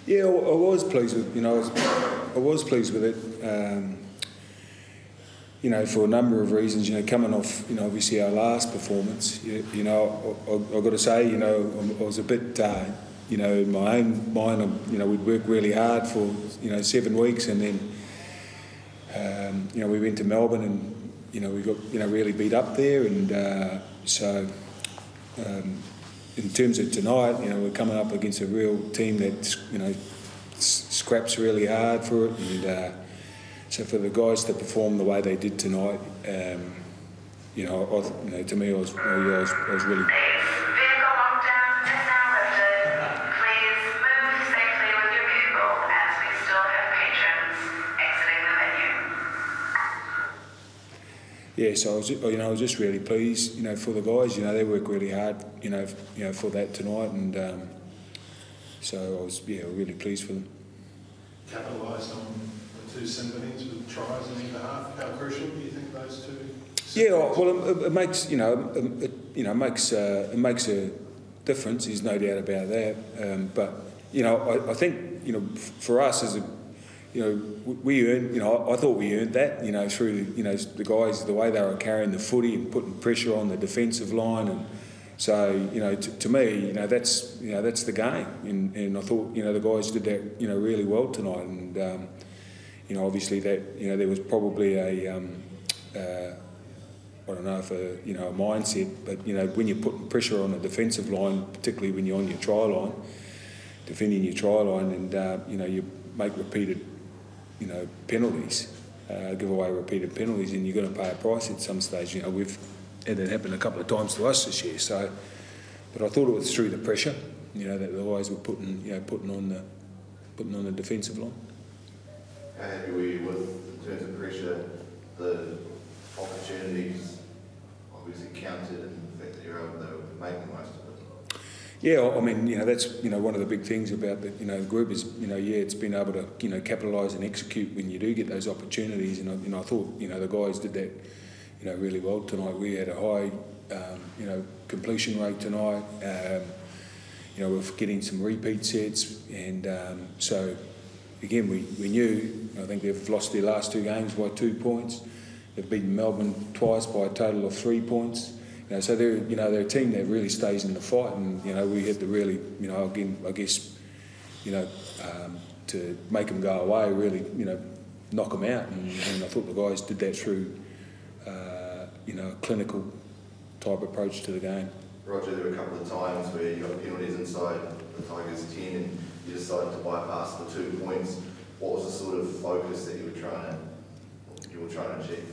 Yeah, I was pleased with, I was pleased with it. For a number of reasons, coming off, obviously our last performance, I've got to say, I was a bit, in my own mind, we'd worked really hard for, 7 weeks, and then, we went to Melbourne and, we got, really beat up there, and in terms of tonight, we're coming up against a real team that, scraps really hard for it, and so for the guys to perform the way they did tonight, to me, I was really. Yeah, so I was just really pleased, for the guys. They work really hard, for that tonight, and so I was, really pleased for them. Capitalised on the two Simbinings with tries in either half. How crucial do you think those two? Yeah, well, it makes it makes a difference. There's no doubt about that. But I think for us as a we earned, I thought we earned that, through, the guys, the way they were carrying the footy and putting pressure on the defensive line. And so, to me, that's the game. And I thought, the guys did that, really well tonight. And, obviously that, there was probably a, I don't know if a mindset, but, when you're putting pressure on the defensive line, particularly when you're on your try line, defending your try line, and, you make repeated penalties, give away repeated penalties, and you're going to pay a price at some stage. We've had that happen a couple of times to us this year. So, but I thought it was through the pressure, that the guys were putting on the defensive line. How happy were you with, in terms of pressure, the opportunities obviously counted, and the fact that you're able to make the most of it? Yeah, I mean, that's, one of the big things about the, the group is, it's been able to, capitalise and execute when you do get those opportunities. And I thought, the guys did that, really well tonight. We had a high, completion rate tonight. We're getting some repeat sets, and so again, we knew. I think they've lost their last 2 games by 2 points. They've beaten Melbourne twice by a total of 3 points. So they're a team that really stays in the fight, and we had to really, again, I guess, to make them go away, really, knock them out, and I thought the guys did that through, a clinical type approach to the game. Roger, there were a couple of times where you got penalties inside the Tigers 10, and you decided to bypass the 2 points. What was the sort of focus that you were trying to achieve?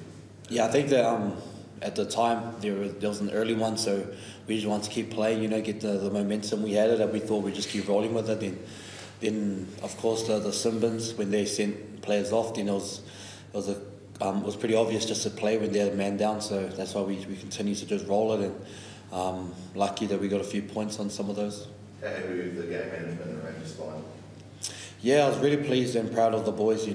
Yeah, I think that. At the time, there was an early one, so we just wanted to keep playing, get the momentum we had it, and we thought we'd just keep rolling with it. Then of course, the Simbins, when they sent players off, then it was pretty obvious just to play when they had a man down, so that's why we continued to just roll it, and lucky that we got a few points on some of those. How happy with the game management and Rangers final? Yeah, I was really pleased and proud of the boys.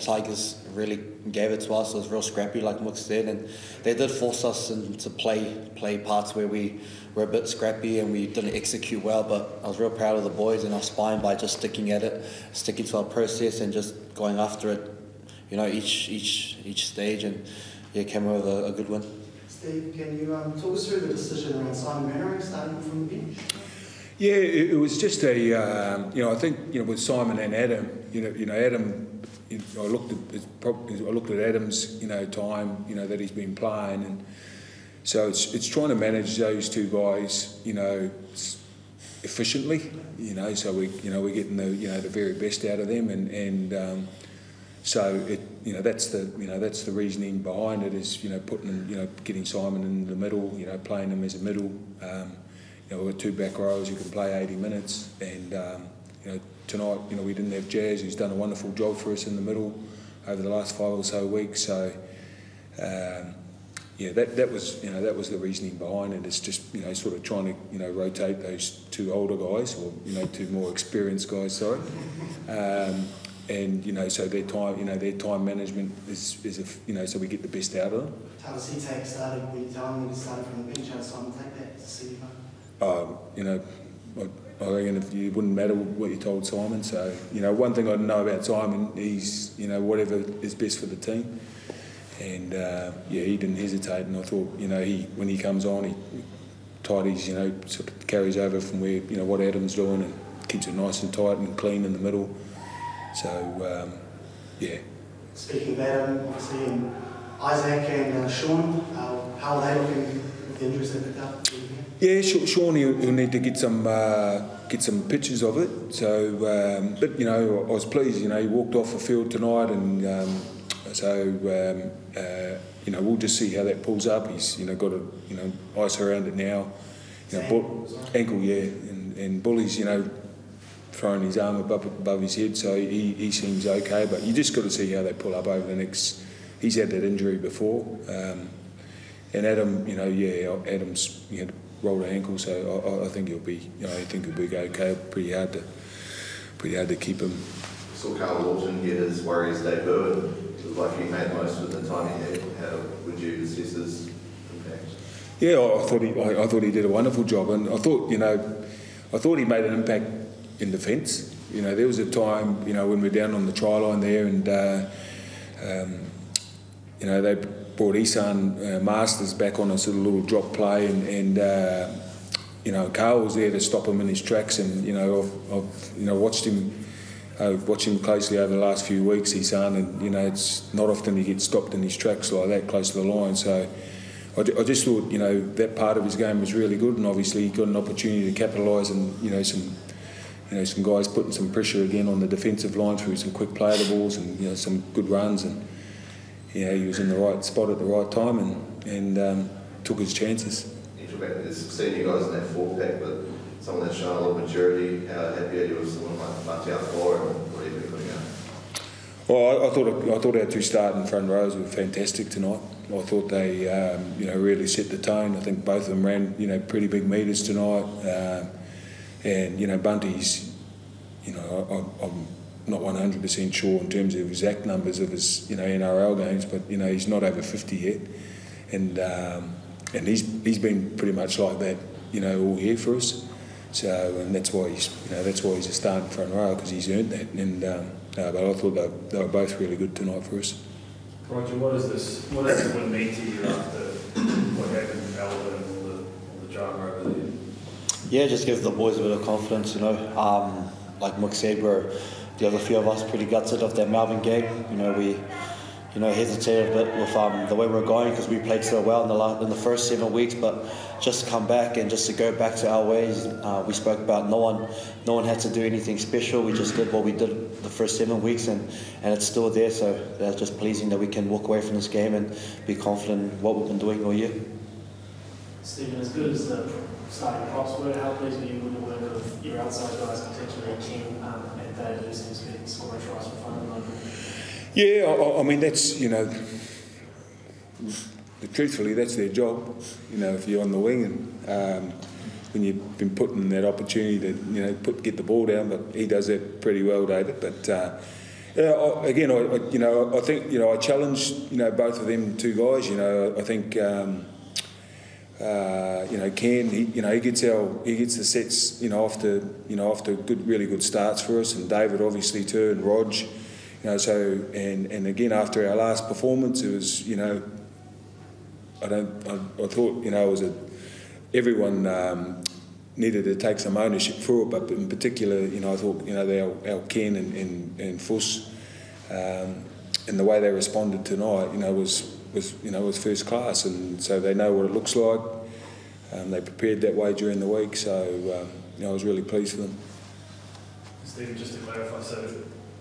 Tigers really gave it to us. It was real scrappy, like Mook said, and they did force us to play parts where we were a bit scrappy and we didn't execute well. But I was real proud of the boys and our spine by just sticking at it, sticking to our process, and just going after it. Each stage, and came away with a good win. Steve, can you talk us through the decision around Simon Mannering starting from the bench? Yeah, it was just a, I think, with Simon and Adam, Adam, I looked at Adam's, time, that he's been playing, and so it's trying to manage those 2 guys, efficiently, so we're getting the very best out of them, and so that's the reasoning behind it is, getting Simon in the middle, playing him as a middle. We've got 2 back rows who can play 80 minutes, and tonight, we didn't have Jazz, who's done a wonderful job for us in the middle over the last 5 or so weeks. So, that was the reasoning behind it. It's just sort of trying to rotate those 2 older guys, or 2 more experienced guys. Sorry, and so their time management is so we get the best out of them. How does he take starting when you tell him when he started from the bench? How does Simon take that? I I reckon if it wouldn't matter what you told Simon. So, you know, one thing I know about Simon, he's, you know, whatever is best for the team. And, yeah, he didn't hesitate. And I thought, you know, when he comes on, he tidies, you know, sort of carries over from where, you know, what Adam's doing and keeps it nice and tight and clean in the middle. So, yeah. Speaking of Adam, obviously, and Isaac and Sean, how are they looking with the injuries they picked up? Yeah, Sean, he'll need to get some pictures of it. So, but you know, I was pleased. You know, he walked off the field tonight, and you know, we'll just see how that pulls up. He's, you know, got a, you know, ice around it now. You know, ankle, yeah, and Bully's, you know, throwing his arm above his head, so he seems okay. But you just got to see how they pull up over the next. He's had that injury before, and Adam, you know, yeah, Adam's, you know, rolled an ankle, so I think he'll be, you know, I think he'll be okay. Pretty hard to keep him. Saw Carl Walton get his Warriors debut, and it was like he made most of the time he had. How would you assess his impact? Yeah, I thought he did a wonderful job, and I thought he made an impact in defence. You know, there was a time, you know, when we were down on the try line there, and you know, they brought Isan Masters back on a sort of little drop play, and you know, Carl was there to stop him in his tracks, and you know, I've you know, watched him closely over the last few weeks, Isan, and you know, it's not often he gets stopped in his tracks like that close to the line. So I just thought, you know, that part of his game was really good, and obviously he got an opportunity to capitalise, and you know, some guys putting some pressure again on the defensive line through some quick play the balls and, you know, some good runs, and you know, he was in the right spot at the right time, and took his chances. You talk about this senior guys in that four pack, but someone that's shown a lot of maturity. How happy are you with someone like Mattia Floor, and what are you putting out? Well, I thought our two starting front rows were fantastic tonight. I thought they, you know, really set the tone. I think both of them ran, you know, pretty big metres tonight. And you know, Bunty's, you know, I'm not 100% sure in terms of exact numbers of his, you know, NRL games, but you know, he's not over 50 yet, and he's been pretty much like that, you know, all year for us. So, and that's why he's a starting front row, because he's earned that. And but I thought they were both really good tonight for us. Roger, what does this win mean to you after what happened in Melbourne and all the drama over there? Yeah, just gives the boys a bit of confidence, you know. Like Mick said, the other few of us pretty gutted of that Melbourne game. You know, we, you know, hesitated a bit with the way we're going, because we played so well in the first 7 weeks. But just to come back and just to go back to our ways, we spoke about no one had to do anything special. We just did what we did the first 7 weeks, and it's still there. So it's just pleasing that we can walk away from this game and be confident in what we've been doing all year. Stephen, as good as the starting props were, how pleased were you with the work of your outside guys, particularly Ken and David, who seems to be scoring tries for fun at the moment? Yeah, I mean, that's, you know, truthfully, that's their job. You know, if you're on the wing, and when you've been put in that opportunity to, you know, get the ball down, but he does that pretty well, David. But yeah, again, you know, I think, you know, I challenged, you know, both of them two guys. You know, I think. You know, Ken, he gets the sets, you know, after good, really good starts for us, and David obviously too, and Rog, you know. So and again, after our last performance, it was, you know, I thought, you know, everyone needed to take some ownership for it, but in particular, you know, I thought, you know, our Ken and Fuss, and the way they responded tonight, you know, was first class, and so they know what it looks like. They prepared that way during the week, so you know, I was really pleased for them. Stephen, just to clarify, so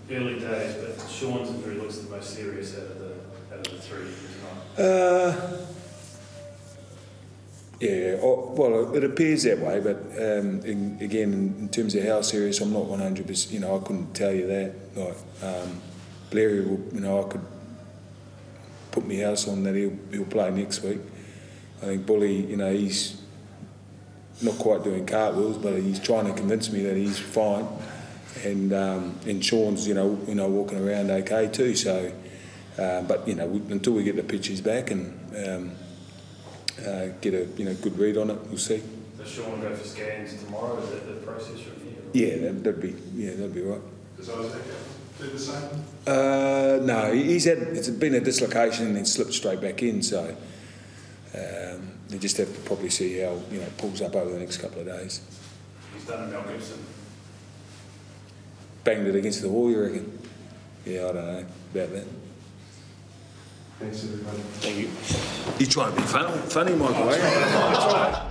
early days, but Sean's injury looks the most serious out of the three tonight. Yeah, well, it appears that way, but again, in terms of how serious, I'm not 100%. You know, I couldn't tell you that. Like Blairy will, you know, I could put my house on that he'll play next week. I think Bully, you know, he's not quite doing cartwheels, but he's trying to convince me that he's fine. And Sean's, you know, walking around okay too. So, but you know, until we get the pitches back and get a, you know, good read on it, we'll see. Does Sean go for scans tomorrow? Is that the process from here? Yeah, that'd be right. Does Isaac do the same? No, it's been a dislocation and then slipped straight back in. So they just have to probably see how it pulls up over the next couple of days. He's done Mel Gibson. Banged it against the wall, you reckon? Yeah, I don't know about that. Thanks, everybody. Thank you. You trying to be funny, Michael? Eh?